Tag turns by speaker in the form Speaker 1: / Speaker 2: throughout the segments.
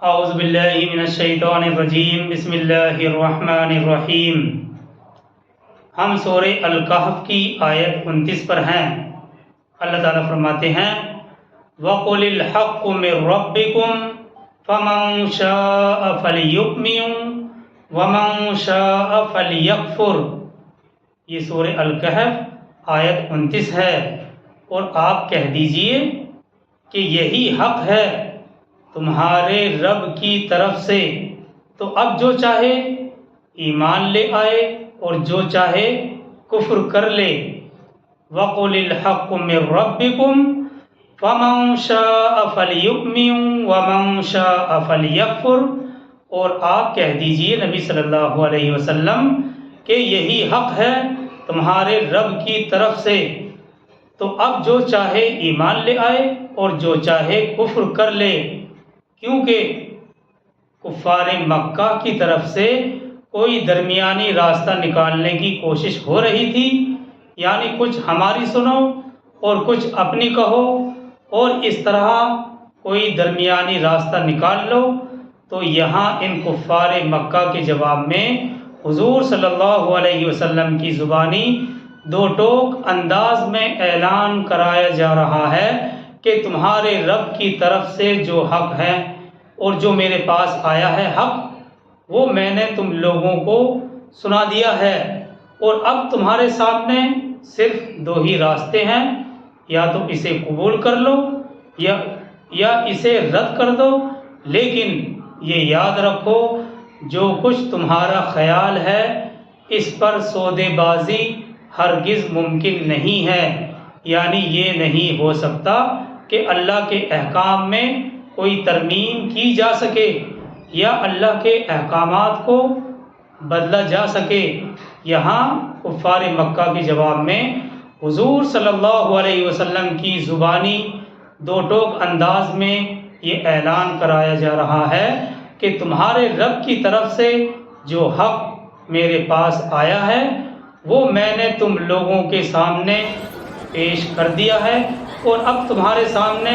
Speaker 1: اعوذ باللہ من الشیطان الرجیم، بسم اللہ الرحمن الرحیم۔ ہم سورہ الکہف کی آیت 29 پر ہیں۔ اللہ تعالیٰ فرماتے ہیں وَقُلِ الْحَقُّ مِن رَبِّكُمْ فَمَن شَاءَ فَلْيُؤْمِن وَمَن شَاءَ فَلْيَكْفُرْ۔ یہ سورہ الکہف آیت 29 ہے، اور آپ کہہ دیجئے کہ یہی حق ہے تمہارے رب کی طرف سے، تو اب جو چاہے ایمان لے آئے اور جو چاہے کفر کر لے۔ وَقُلِ الْحَقُّ مِن رَبِّكُمْ فَمَن شَاءَ فَلْيُؤْمِن وَمَن شَاءَ فَلْيَكْفُرْ۔ اور آپ کہہ دیجئے نبی صلی اللہ علیہ وسلم کہ یہی حق ہے تمہارے رب کی طرف سے، تو اب جو چاہے ایمان لے آئے اور جو چاہے کفر کر لے، کیونکہ کفار مکہ کی طرف سے کوئی درمیانی راستہ نکالنے کی کوشش ہو رہی تھی، یعنی کچھ ہماری سنو اور کچھ اپنی کہو، اور اس طرح کوئی درمیانی راستہ نکال لو۔ تو یہاں ان کفار مکہ کے جواب میں حضور صلی اللہ علیہ وسلم کی زبانی دو ٹوک انداز میں اعلان کرایا جا رہا ہے کہ تمہارے رب کی طرف سے جو حق ہے اور جو میرے پاس آیا ہے حق، وہ میں نے تم لوگوں کو سنا دیا ہے، اور اب تمہارے سامنے صرف دو ہی راستے ہیں، یا تو اسے قبول کر لو یا اسے رد کر دو۔ لیکن یہ یاد رکھو جو کچھ تمہارا خیال ہے اس پر سودے بازی ہرگز ممکن نہیں ہے، یعنی یہ نہیں ہو سکتا کہ اللہ کے احکام میں کوئی ترمیم کی جا سکے یا اللہ کے احکامات کو بدلا جا سکے۔ یہاں کفار مکہ کے جواب میں حضور صلی اللہ علیہ وسلم کی زبانی دو ٹوک انداز میں یہ اعلان کرایا جا رہا ہے کہ تمہارے رب کی طرف سے جو حق میرے پاس آیا ہے وہ میں نے تم لوگوں کے سامنے پیش کر دیا ہے، اور اب تمہارے سامنے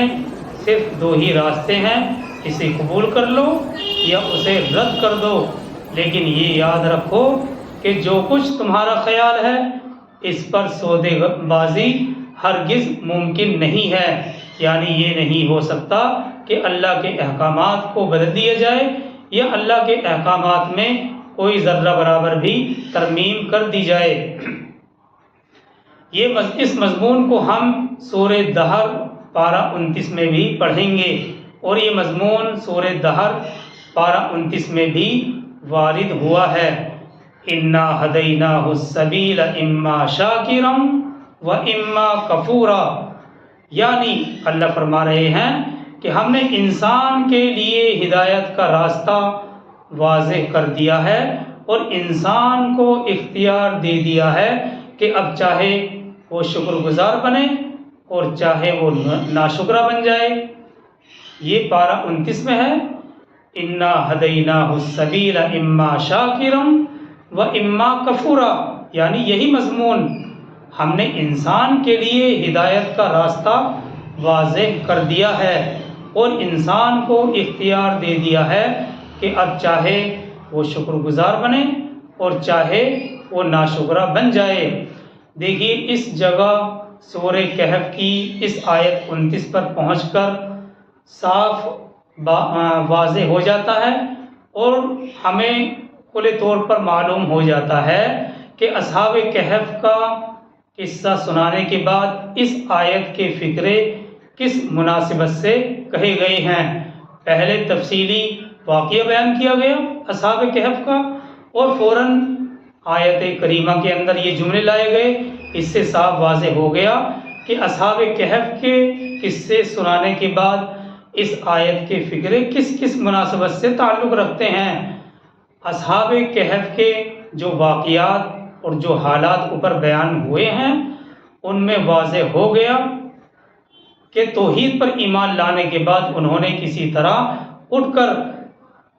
Speaker 1: صرف دو ہی راستے ہیں، اسے قبول کر لو یا اسے رد کر دو۔ لیکن یہ یاد رکھو کہ جو کچھ تمہارا خیال ہے اس پر سودے بازی ہرگز ممکن نہیں ہے، یعنی یہ نہیں ہو سکتا کہ اللہ کے احکامات کو بدل دیا جائے یا اللہ کے احکامات میں کوئی ذرہ برابر بھی ترمیم کر دی جائے۔ اس مضمون کو ہم سورہ دہر پارہ 29 میں بھی پڑھیں گے، اور یہ مضمون سورہ دہر پارہ 29 میں بھی وارد ہوا ہے۔ اِنَّا هَدَيْنَاهُ السَّبِيلَ إِمَّا شَاكِرًا وَإِمَّا كَفُورًا، یعنی اللہ فرما رہے ہیں کہ ہم نے انسان کے لیے ہدایت کا راستہ واضح کر دیا ہے، اور انسان کو اختیار دے دیا ہے کہ اب چاہے وہ شکر گزار بنے اور چاہے وہ ناشکرہ بن جائے۔ یہ پارہ 29 میں ہے اِنَّا هَدَيْنَاهُ السَّبِيلَ إِمَّا شَاكِرًا وَإِمَّا كَفُورًا، یعنی یہی مضمون ہم نے انسان کے لیے ہدایت کا راستہ واضح کر دیا ہے، اور انسان کو اختیار دے دیا ہے کہ اب چاہے وہ شکر گزار بنے اور چاہے وہ ناشکرہ بن جائے۔ دیکھیے اس جگہ سورہ کہف کی اس آیت 29 پر پہنچ کر صاف واضح ہو جاتا ہے، اور ہمیں کھلے طور پر معلوم ہو جاتا ہے کہ اصحاب کہف کا قصہ سنانے کے بعد اس آیت کے فقرے کس مناسبت سے کہے گئے ہیں۔ پہلے تفصیلی واقعہ بیان کیا گیا اصحاب کہف کا، اور فوراً آیت کریمہ کے اندر یہ جملے لائے گئے۔ اس سے صاف واضح ہو گیا کہ اصحاب کہف کے قصے سنانے کے بعد اس آیت کے فقرے کس کس مناسبت سے تعلق رکھتے ہیں۔ اصحاب کہف کے جو واقعات اور جو حالات اوپر بیان ہوئے ہیں ان میں واضح ہو گیا کہ توحید پر ایمان لانے کے بعد انہوں نے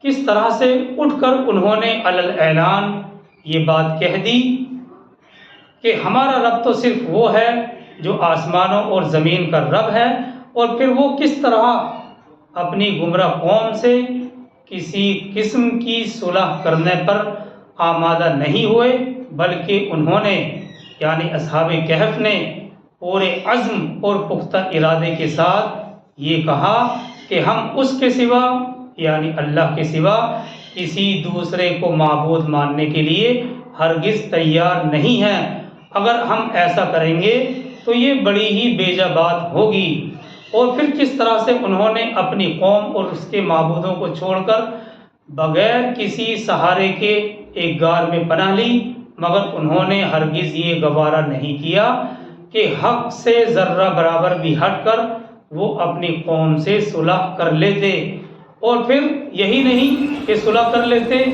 Speaker 1: کس طرح سے اٹھ کر انہوں نے علی الاعلان یہ بات کہہ دی کہ ہمارا رب تو صرف وہ ہے جو آسمانوں اور زمین کا رب ہے، اور پھر وہ کس طرح اپنی گمراہ قوم سے کسی قسم کی صلح کرنے پر آمادہ نہیں ہوئے، بلکہ انہوں نے یعنی اصحاب کہف نے پورے عزم اور پختہ ارادے کے ساتھ یہ کہا کہ ہم اس کے سوا یعنی اللہ کے سوا کسی دوسرے کو معبود ماننے کے لیے ہرگز تیار نہیں ہیں۔ اگر ہم ایسا کریں گے تو یہ بڑی ہی بیجا بات ہوگی۔ اور پھر کس طرح سے انہوں نے اپنی قوم اور اس کے معبودوں کو چھوڑ کر بغیر کسی سہارے کے ایک غار میں پناہ لی، مگر انہوں نے ہرگز یہ گوارا نہیں کیا کہ حق سے ذرہ برابر بھی ہٹ کر وہ اپنی قوم سے صلح کر لیتے۔ اور پھر یہی نہیں کہ صلح کر لیتے،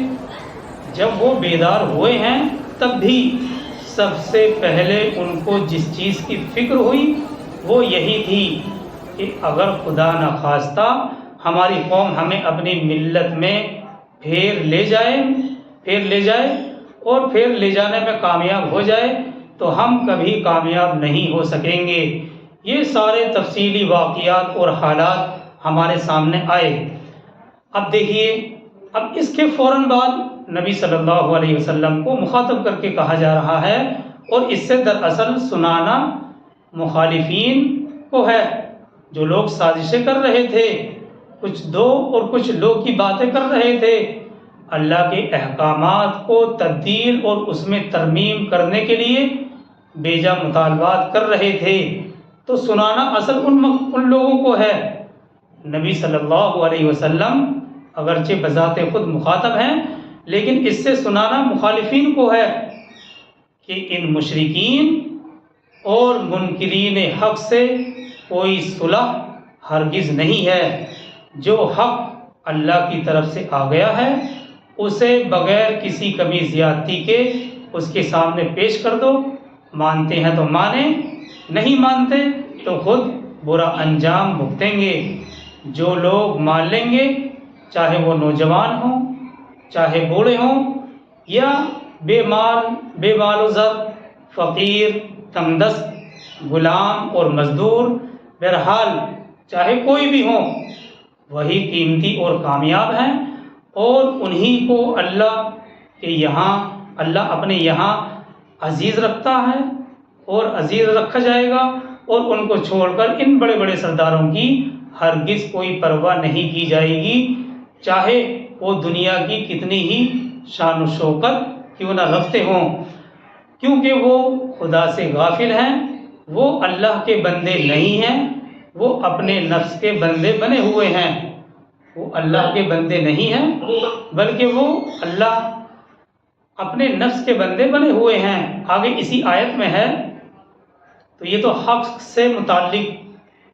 Speaker 1: جب وہ بیدار ہوئے ہیں تب بھی سب سے پہلے ان کو جس چیز کی فکر ہوئی وہ یہی تھی کہ اگر خدا نخواستہ ہماری قوم ہمیں اپنی ملت میں پھیر لے جائے اور پھر لے جانے میں کامیاب ہو جائے تو ہم کبھی کامیاب نہیں ہو سکیں گے۔ یہ سارے تفصیلی واقعات اور حالات ہمارے سامنے آئے۔ اب دیکھیے، اب اس کے فوراً بعد نبی صلی اللہ علیہ وسلم کو مخاطب کر کے کہا جا رہا ہے، اور اس سے دراصل سنانا مخالفین کو ہے، جو لوگ سازشیں کر رہے تھے، کچھ دو اور کچھ لو کی باتیں کر رہے تھے، اللہ کے احکامات کو تبدیل اور اس میں ترمیم کرنے کے لیے بیجا مطالبات کر رہے تھے۔ تو سنانا اصل ان لوگوں کو ہے۔ نبی صلی اللہ علیہ وسلم اگرچہ بذات خود مخاطب ہیں، لیکن اس سے سنانا مخالفین کو ہے کہ ان مشرکین اور منکرین حق سے کوئی صلح ہرگز نہیں ہے۔ جو حق اللہ کی طرف سے آ گیا ہے اسے بغیر کسی کمی زیادتی کے اس کے سامنے پیش کر دو، مانتے ہیں تو مانیں، نہیں مانتے تو خود برا انجام بھگتیں گے۔ جو لوگ مان لیں گے، چاہے وہ نوجوان ہوں، چاہے بوڑھے ہوں، یا بے مال و زر، فقیر، تنگ دست، غلام اور مزدور، بہرحال چاہے کوئی بھی ہوں، وہی قیمتی اور کامیاب ہیں، اور انہی کو اللہ اپنے یہاں عزیز رکھتا ہے اور عزیز رکھا جائے گا، اور ان کو چھوڑ کر ان بڑے بڑے سرداروں کی ہرگز کوئی پرواہ نہیں کی جائے گی، چاہے وہ دنیا کی کتنی ہی شان و شوکت کیوں نہ رکھتے ہوں، کیونکہ وہ خدا سے غافل ہیں، وہ اللہ کے بندے نہیں ہیں، وہ اپنے نفس کے بندے بنے ہوئے ہیں۔ وہ اللہ کے بندے نہیں ہیں، بلکہ وہ اللہ اپنے نفس کے بندے بنے ہوئے ہیں۔ آگے اسی آیت میں ہے، تو یہ تو حق سے متعلق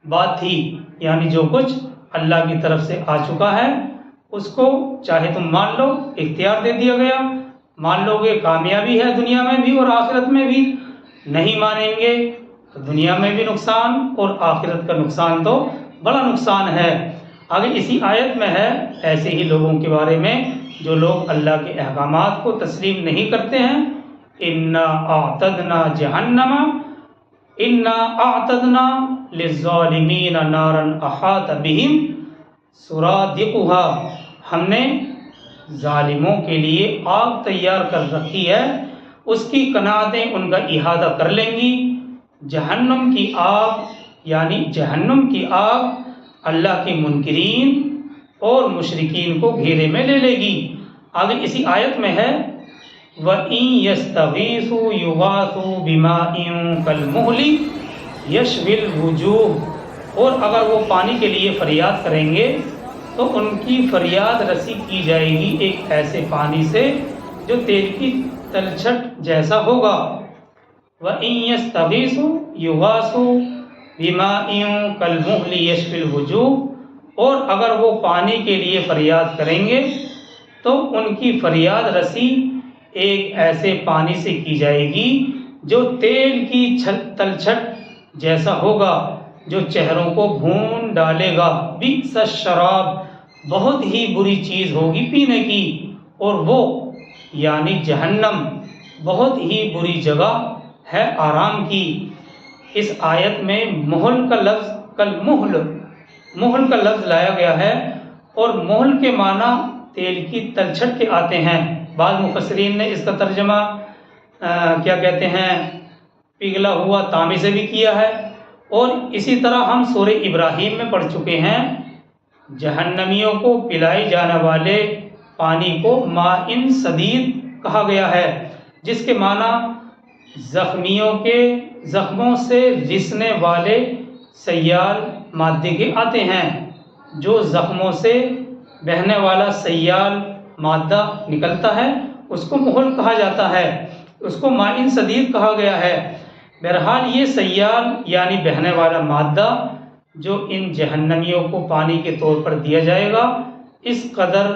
Speaker 1: بات تھی، یعنی جو کچھ اللہ کی طرف سے آ چکا ہے اس کو چاہے تم مان لو، اختیار دے دیا گیا، مان لو گے کامیابی ہے دنیا میں بھی اور آخرت میں بھی، نہیں مانیں گے تو دنیا میں بھی نقصان اور آخرت کا نقصان تو بڑا نقصان ہے۔ آگے اسی آیت میں ہے ایسے ہی لوگوں کے بارے میں جو لوگ اللہ کے احکامات کو تسلیم نہیں کرتے ہیں، اِنَّا أَعْتَدْنَا جَهَنَّمَ اِنَّا أَعْتَدْنَا لِلظَّالِمِينَ نَارًا أَحَاطَ بِهِمْ سُرَادِقُهَا، ہم نے ظالموں کے لیے آگ تیار کر رکھی ہے، اس کی قناتیں ان کا احاطہ کر لیں گی۔ جہنم کی آگ یعنی جہنم کی آگ اللہ کے منکرین اور مشرکین کو گھیرے میں لے لے گی۔ آگے اسی آیت میں ہے وَإِن يَسْتَغِيثُوا يُغَاثُوا بِمَاءٍ كَالْمُهْلِ يَشْوِي الْوُجُوهَ، اور اگر وہ پانی کے لیے فریاد کریں گے تو ان کی فریاد رسی کی جائے گی ایک ایسے پانی سے جو تیل کی تلچھٹ جیسا ہوگا۔ وَإِن يَسْتَغِيثُوا يُغَاثُوا بِمَاءٍ كَالْمُهْلِ يَشْوِي الْوُجُوهَ، اور اگر وہ پانی کے لیے فریاد کریں گے تو ان کی فریاد رسی ایک ایسے پانی سے کی جائے گی جو تیل کی تلچھٹ جیسا ہوگا، جو چہروں کو بھون ڈالے گا۔ بئس الشراب، بہت ہی بری چیز ہوگی پینے کی، اور وہ یعنی جہنم بہت ہی بری جگہ ہے آرام کی۔ اس آیت میں محل کا لفظ محل کا لفظ لایا گیا ہے، اور محل کے معنی تیل کی تلچھٹ کے آتے ہیں۔ بعض مفسرین نے اس کا ترجمہ کیا کہتے ہیں پگھلا ہوا تانبے سے بھی کیا ہے، اور اسی طرح ہم سورہ ابراہیم میں پڑھ چکے ہیں جہنمیوں کو پلائے جانے والے پانی کو ماء سدید کہا گیا ہے، جس کے معنی زخمیوں کے زخموں سے رسنے والے سیال مادے کے آتے ہیں۔ جو زخموں سے بہنے والا سیال مادہ نکلتا ہے اس کو محل کہا جاتا ہے، اس کو ماء سدید کہا گیا ہے۔ بہرحال یہ سیال یعنی بہنے والا مادہ جو ان جہنمیوں کو پانی کے طور پر دیا جائے گا اس قدر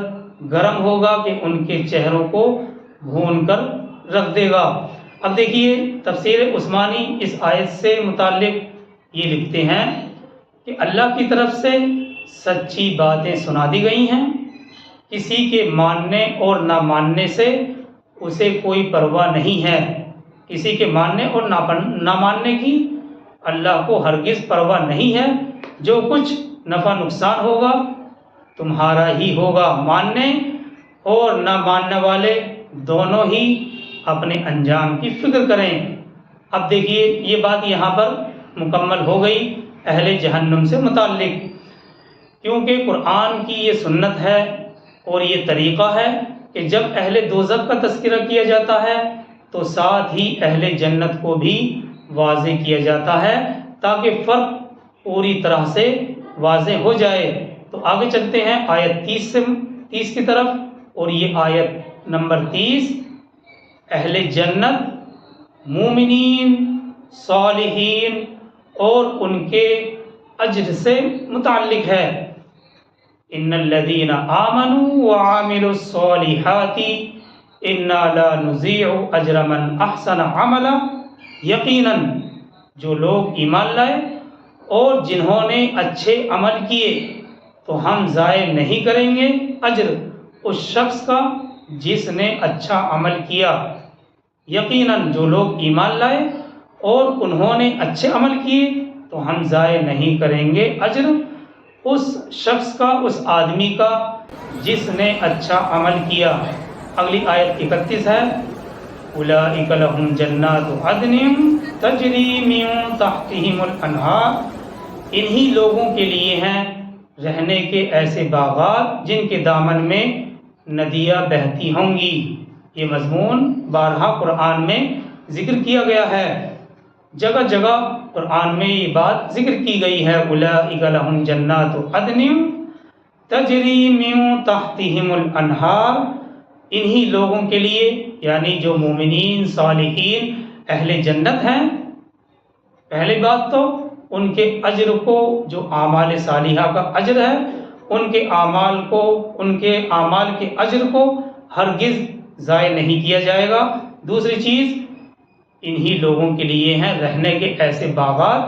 Speaker 1: گرم ہوگا کہ ان کے چہروں کو بھون کر رکھ دے گا۔ اب دیکھیے تفسیر عثمانی اس آیت سے متعلق یہ لکھتے ہیں کہ اللہ کی طرف سے سچی باتیں سنا دی گئی ہیں، کسی کے ماننے اور نہ ماننے سے اسے کوئی پرواہ نہیں ہے، کسی کے ماننے اور نہ ماننے کی اللہ کو ہرگز پرواہ نہیں ہے۔ جو کچھ نفع نقصان ہوگا تمہارا ہی ہوگا، ماننے اور نہ ماننے والے دونوں ہی اپنے انجام کی فکر کریں۔ اب دیکھیے یہ بات یہاں پر مکمل ہو گئی اہل جہنم سے متعلق، کیونکہ قرآن کی یہ سنت ہے اور یہ طریقہ ہے کہ جب اہل دوزخ کا تذکرہ کیا جاتا ہے تو ساتھ ہی اہل جنت کو بھی واضح کیا جاتا ہے تاکہ فرق پوری طرح سے واضح ہو جائے۔ تو آگے چلتے ہیں آیت 30 کی طرف، اور یہ آیت نمبر 30 اہل جنت مومنین صالحین اور ان کے اجر سے متعلق ہے۔ ان الذین آمنوا وعملوا الصالحات انا لا نضیع اجر من احسن عملا، یقیناً جو لوگ ایمان لائے اور جنہوں نے اچھے عمل کیے تو ہم ضائع نہیں کریں گے اجر اس شخص کا جس نے اچھا عمل کیا۔ یقیناً جو لوگ ایمان لائے اور انہوں نے اچھے عمل کیے تو ہم ضائع نہیں کریں گے اجر اس شخص کا، اس آدمی کا جس نے اچھا عمل کیا۔ اگلی آیت 31 ہے اولئک لہم جنات عدن تجری من تحتہم الانہار، انہی لوگوں کے لیے ہیں رہنے کے ایسے باغات جن کے دامن میں ندیاں بہتی ہوں گی۔ یہ مضمون بارہا قرآن میں ذکر کیا گیا ہے، جگہ جگہ قرآن میں یہ بات ذکر کی گئی ہے اولئک لہم جنات عدن تجری من تحتہم الانہار، انہی لوگوں کے لیے یعنی جو مومنین صالحین اہل جنت ہیں، پہلی بات تو ان کے اجر کو، جو اعمال صالحہ کا اجر ہے، ان کے اعمال کو، ان کے اعمال کے اجر کو ہرگز ضائع نہیں کیا جائے گا۔ دوسری چیز انہی لوگوں کے لیے ہیں رہنے کے ایسے باغات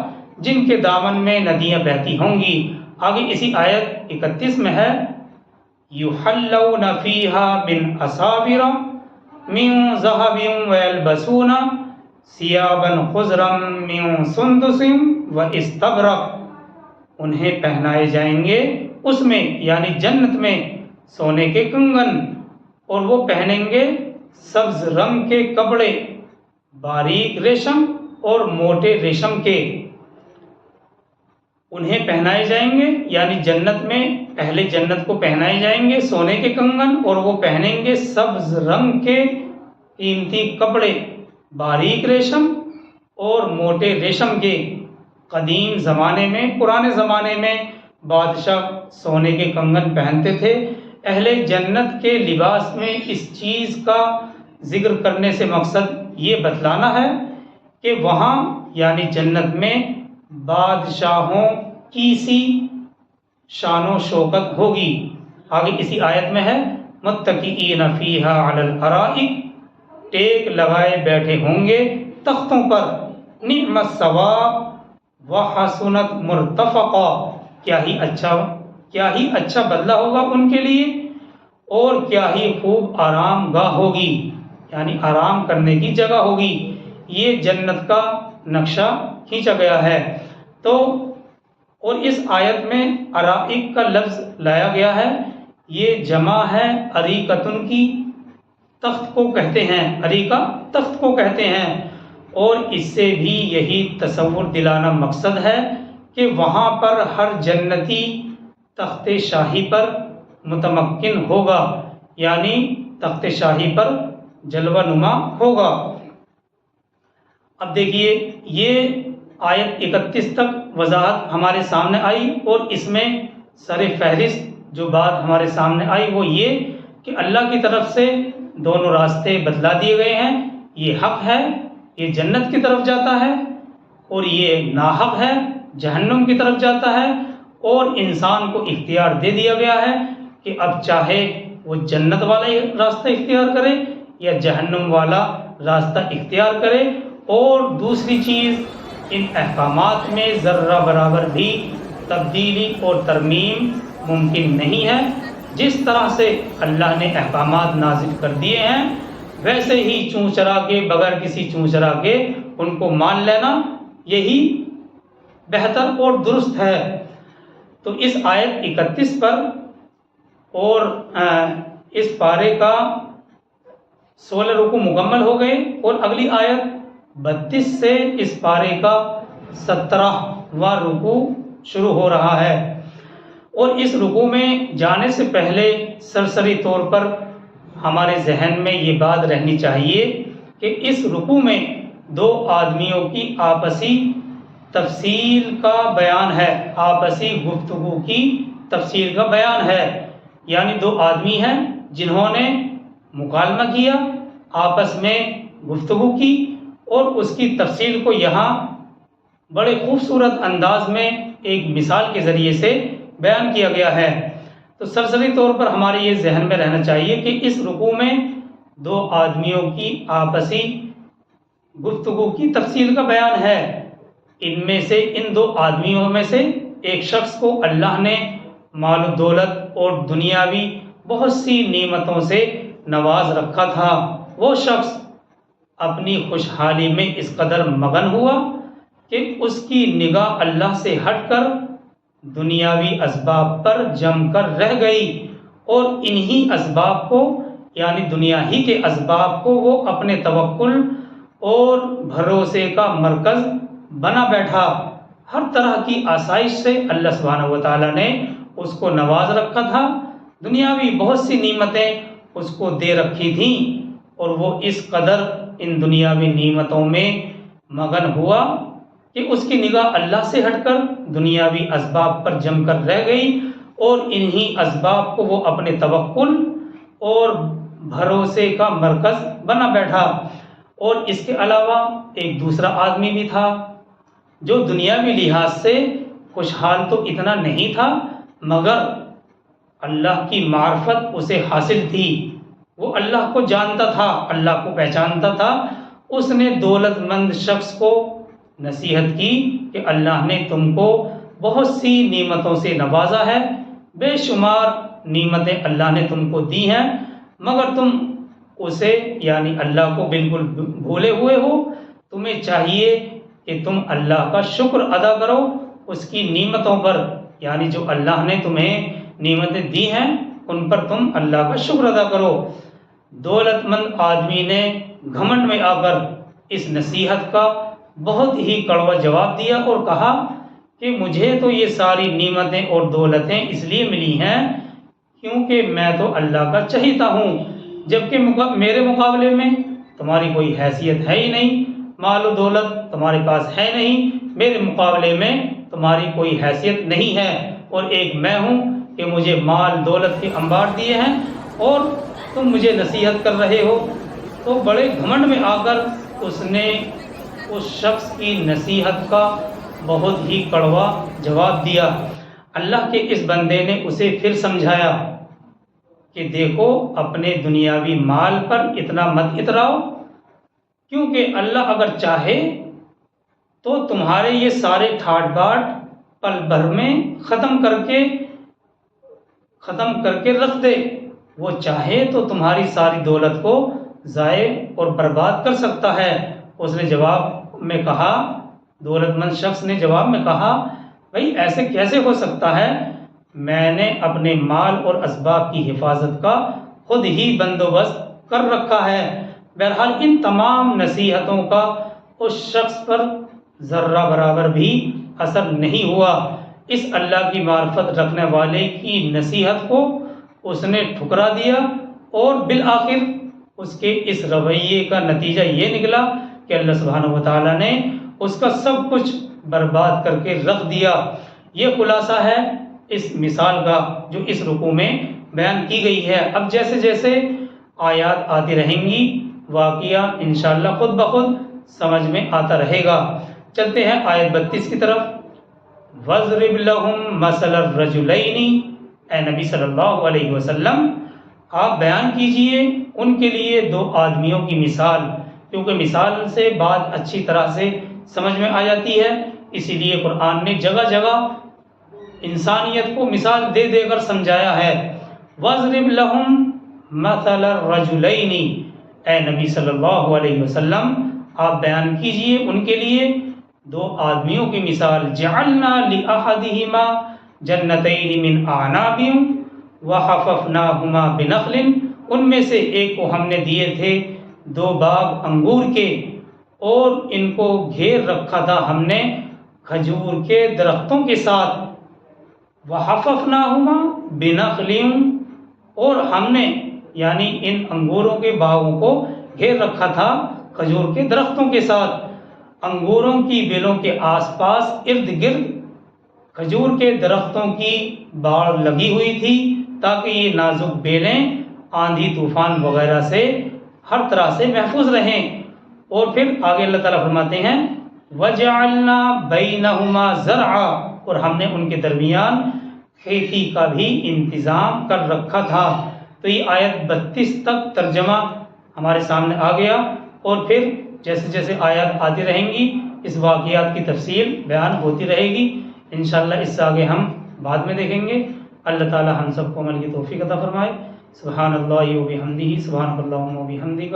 Speaker 1: جن کے دامن میں ندیاں بہتی ہوں گی۔ آگے اسی آیت 31 میں ہے یحلون فیہا من اساور من ذہب ویلبسون ثیابا خضرا من سندس واستبرق، انہیں پہنائے جائیں گے اس میں یعنی جنت میں سونے کے کنگن، اور وہ پہنیں گے سبز رنگ کے کپڑے، باریک ریشم اور موٹے ریشم کے، انہیں پہنائے جائیں گے یعنی جنت میں اہل جنت کو پہنائے جائیں گے سونے کے کنگن، اور وہ پہنیں گے سبز رنگ کے قیمتی کپڑے، باریک ریشم اور موٹے ریشم کے۔ قدیم زمانے میں، پرانے زمانے میں بادشاہ سونے کے کنگن پہنتے تھے۔ اہل جنت کے لباس میں اس چیز کا ذکر کرنے سے مقصد یہ بتلانا ہے کہ وہاں یعنی جنت میں بادشاہوں کی سی شان و شوکت ہوگی۔ آگے اسی آیت میں ہے متکئین فیہا علی الارائک، ٹیک لگائے بیٹھے ہوں گے تختوں پر، نعم الثواب وحسنت مرتفقا، کیا ہی اچھا بدلہ ہوگا ان کے لیے اور کیا ہی خوب آرام گاہ ہوگی، یعنی آرام کرنے کی جگہ ہوگی۔ یہ جنت کا نقشہ کھینچا گیا ہے۔ تو اور اس آیت میں ارائک کا لفظ لایا گیا ہے یہ جمع ہے اریکتن کی، تخت کو کہتے ہیں، اریکہ تخت کو کہتے ہیں، اور اس سے بھی یہی تصور دلانا مقصد ہے کہ وہاں پر ہر جنتی تخت شاہی پر متمکن ہوگا، یعنی تخت شاہی پر جلوہ نما ہوگا۔ اب دیکھیے یہ آیت 31 تک وضاحت ہمارے سامنے آئی، اور اس میں سر فہرست جو بات ہمارے سامنے آئی وہ یہ کہ اللہ کی طرف سے دونوں راستے بتلا دیے گئے ہیں، یہ حق ہے، یہ جنت کی طرف جاتا ہے، اور یہ ناحق ہے، جہنم کی طرف جاتا ہے، اور انسان کو اختیار دے دیا گیا ہے کہ اب چاہے وہ جنت والا راستہ اختیار کرے یا جہنم والا راستہ اختیار کرے۔ اور دوسری چیز، ان احکامات میں ذرہ برابر بھی تبدیلی اور ترمیم ممکن نہیں ہے۔ جس طرح سے اللہ نے احکامات نازل کر دیے ہیں ویسے ہی چوں چرا کے، بغیر کسی چوں چرا کے ان کو مان لینا یہی بہتر اور درست ہے۔ تو اس آیت 31 پر اور اس پارے کا 16 رکوع مکمل ہو گئے، اور اگلی آیت 32 سے اس پارے کا 17واں رکوع شروع ہو رہا ہے۔ اور اس رکوع میں جانے سے پہلے سرسری طور پر ہمارے ذہن میں یہ بات رہنی چاہیے کہ اس رکوع میں دو آدمیوں کی آپسی تفصیل کا بیان ہے، آپسی گفتگو کی تفصیل کا بیان ہے، یعنی دو آدمی ہیں جنہوں نے مکالمہ کیا، آپس میں گفتگو کی، اور اس کی تفصیل کو یہاں بڑے خوبصورت انداز میں ایک مثال کے ذریعے سے بیان کیا گیا ہے۔ تو سرسری طور پر ہمارے یہ ذہن میں رہنا چاہیے کہ اس رکوع میں دو آدمیوں کی آپسی گفتگو کی تفصیل کا بیان ہے۔ ان میں سے، ان دو آدمیوں میں سے ایک شخص کو اللہ نے مال و دولت اور دنیاوی بہت سی نعمتوں سے نواز رکھا تھا۔ وہ شخص اپنی خوشحالی میں اس قدر مگن ہوا کہ اس کی نگاہ اللہ سے ہٹ کر دنیاوی اسباب پر جم کر رہ گئی، اور انہی اسباب کو، یعنی دنیا ہی کے اسباب کو، وہ اپنے توکل اور بھروسے کا مرکز بنا بیٹھا۔ ہر طرح کی آسائش سے اللہ سبحانہ و تعالیٰ نے اس کو نواز رکھا تھا، دنیاوی بہت سی نعمتیں اس کو دے رکھی تھیں، اور وہ اس قدر ان دنیاوی نعمتوں میں مگن ہوا کہ اس کی نگاہ اللہ سے ہٹ کر دنیاوی اسباب پر جم کر رہ گئی، اور انہی اسباب کو وہ اپنے توکل اور بھروسے کا مرکز بنا بیٹھا۔ اور اس کے علاوہ ایک دوسرا آدمی بھی تھا جو دنیاوی لحاظ سے خوشحال تو اتنا نہیں تھا، مگر اللہ کی معرفت اسے حاصل تھی، وہ اللہ کو جانتا تھا، اللہ کو پہچانتا تھا۔ اس نے دولت مند شخص کو نصیحت کی کہ اللہ نے تم کو بہت سی نعمتوں سے نوازا ہے، بے شمار نعمتیں اللہ نے تم کو دی ہیں، مگر تم اسے، یعنی اللہ کو بالکل بھولے ہوئے ہو۔ تمہیں چاہیے کہ تم اللہ کا شکر ادا کرو اس کی نعمتوں پر، یعنی جو اللہ نے تمہیں نعمتیں دی ہیں ان پر تم اللہ کا شکر ادا کرو۔ دولت مند آدمی نے گھمنڈ میں آ کر اس نصیحت کا بہت ہی کڑوا جواب دیا اور کہا کہ مجھے تو یہ ساری نعمتیں اور دولتیں اس لیے ملی ہیں کیونکہ میں تو اللہ کا چہیتا ہوں، جبکہ میرے مقابلے میں تمہاری کوئی حیثیت ہے ہی نہیں، مال و دولت تمہارے پاس ہے نہیں، میرے مقابلے میں تمہاری کوئی حیثیت نہیں ہے، اور ایک میں ہوں کہ مجھے مال دولت کے انبار دیے ہیں اور تم مجھے نصیحت کر رہے ہو۔ تو بڑے گھمنڈ میں آ کر اس نے اس شخص کی نصیحت کا بہت ہی کڑوا جواب دیا۔ اللہ کے اس بندے نے اسے پھر سمجھایا کہ دیکھو اپنے دنیاوی مال پر اتنا مت اتراؤ، کیونکہ اللہ اگر چاہے تو تمہارے یہ سارے ٹھاٹ باٹ پل بھر میں ختم کر کے رکھ دے، وہ چاہے تو تمہاری ساری دولت کو ضائع اور برباد کر سکتا ہے۔ اس نے جواب میں کہا، دولت مند شخص نے جواب میں کہا، بھائی ایسے کیسے ہو سکتا ہے؟ میں نے اپنے مال اور اسباب کی حفاظت کا خود ہی بندوبست کر رکھا ہے۔ بہرحال ان تمام نصیحتوں کا اس شخص پر ذرہ برابر بھی اثر نہیں ہوا۔ اس اللہ کی معرفت رکھنے والے کی نصیحت کو اس نے ٹھکرا دیا، اور بالآخر اس کے اس رویے کا نتیجہ یہ نکلا کہ اللہ سبحانہ و تعالیٰ نے اس کا سب کچھ برباد کر کے رکھ دیا۔ یہ خلاصہ ہے اس مثال کا جو اس رکوع میں بیان کی گئی ہے۔ اب جیسے جیسے آیات آتی رہیں گی واقعہ انشاءاللہ خود بخود سمجھ میں آتا رہے گا۔ چلتے ہیں آیت 32 کی طرف۔ وَاضْرِبْ لَهُمْ مَثَلَ الرَّجُلَيْنِ، اے نبی صلی اللہ علیہ وسلم آپ بیان کیجئے ان کے لیے دو آدمیوں کی مثال، کیونکہ مثال سے بات اچھی طرح سے سمجھ میں آ جاتی ہے، اسی لیے قرآن نے جگہ جگہ انسانیت کو مثال دے دے کر سمجھایا ہے۔ وَاضْرِبْ لَهُمْ مَثَلَ الرَّجُلَيْنِ، اے نبی صلی اللہ علیہ وسلم آپ بیان کیجئے ان کے لیے دو آدمیوں کی مثال۔ جَعَلْنَا لِأَحَدِهِمَا جَنَّتَيْنِ مِنْ أَعْنَابٍ وَحَفَفْنَاهُمَا بِنَخْلٍ، ان میں سے ایک کو ہم نے دیے تھے دو باغ انگور کے، اور ان کو گھیر رکھا تھا ہم نے کھجور کے درختوں کے ساتھ۔ وَحَفَفْنَاهُمَا بِنَخْلٍ، اور ہم نے یعنی ان انگوروں کے باغوں کو گھیر رکھا تھا کھجور کے درختوں کے ساتھ۔ انگوروں کی بیلوں کے آس پاس ارد گرد کھجور کے درختوں کی باڑ لگی ہوئی تھی تاکہ یہ نازک بیلیں آندھی طوفان وغیرہ سے ہر طرح سے محفوظ رہیں۔ اور پھر آگے اللہ تعالیٰ فرماتے ہیں وَجَعَلْنَا بَيْنَهُمَا زَرْعًا، اور ہم نے ان کے درمیان کھیتی کا بھی انتظام کر رکھا تھا۔ تو یہ آیت 32 تک ترجمہ ہمارے سامنے آ گیا، اور پھر جیسے جیسے آیات آتی رہیں گی اس واقعات کی تفصیل بیان ہوتی رہے گی انشاءاللہ۔ اس سے آگے ہم بعد میں دیکھیں گے۔ اللہ تعالی ہم سب کو عمل کی توفیق عطا فرمائے۔ سبحان اللہ و بحمدہ، سبحانک اللہم و بحمدک،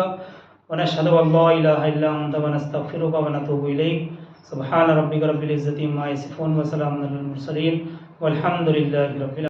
Speaker 1: ونشہد ان لا الہ الا انت ونستغفرک ونتوب الیک۔ سبحان ربک رب العزۃ عما یصفون وسلام علی المرسلین والحمد للہ رب العالمین۔